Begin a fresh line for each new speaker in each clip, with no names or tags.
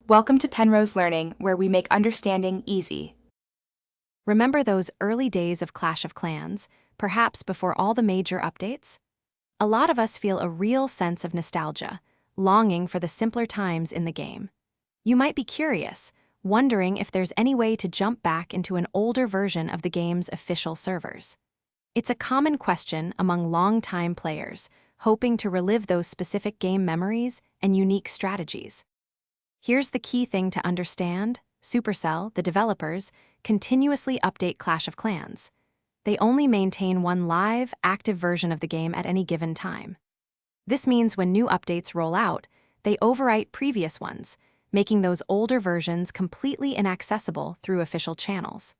Welcome to Penrose Learning, where we make understanding easy.
Remember those early days of Clash of Clans, perhaps before all the major updates? A lot of us feel a real sense of nostalgia, longing for the simpler times in the game. You might be curious, wondering if there's any way to jump back into an older version of the game's official servers. It's a common question among longtime players, hoping to relive those specific game memories and unique strategies. Here's the key thing to understand: Supercell, the developers, continuously update Clash of Clans. They only maintain one live, active version of the game at any given time. This means when new updates roll out, they overwrite previous ones, making those older versions completely inaccessible through official channels.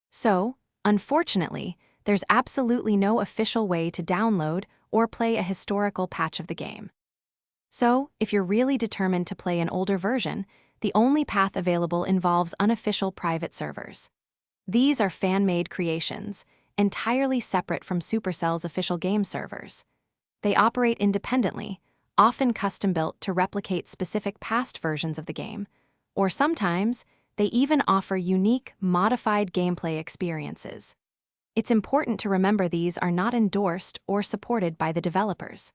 So, unfortunately, there's absolutely no official way to download or play a historical patch of the game. So, if you're really determined to play an older version, the only path available involves unofficial private servers. These are fan-made creations, entirely separate from Supercell's official game servers. They operate independently, often custom-built to replicate specific past versions of the game, or sometimes they even offer unique, modified gameplay experiences. It's important to remember these are not endorsed or supported by the developers.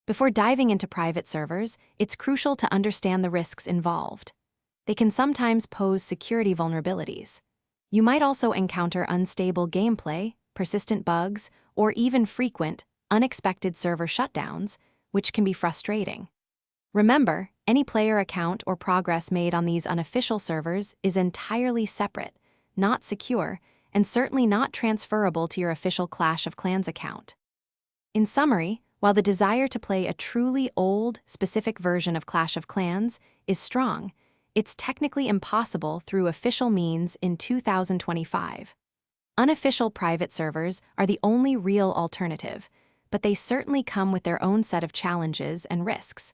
Before diving into private servers, it's crucial to understand the risks involved. They can sometimes pose security vulnerabilities. You might also encounter unstable gameplay, persistent bugs, or even frequent, unexpected server shutdowns, which can be frustrating. Remember, any player account or progress made on these unofficial servers is entirely separate, not secure, and certainly not transferable to your official Clash of Clans account. In summary, while the desire to play a truly old, specific version of Clash of Clans is strong, it's technically impossible through official means in 2025. Unofficial private servers are the only real alternative, but they certainly come with their own set of challenges and risks.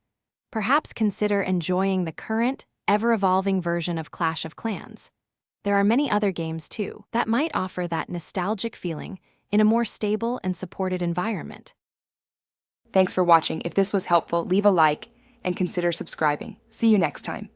Perhaps consider enjoying the current, ever-evolving version of Clash of Clans. There are many other games, too, that might offer that nostalgic feeling in a more stable and supported environment.
Thanks for watching. If this was helpful, leave a like and consider subscribing. See you next time.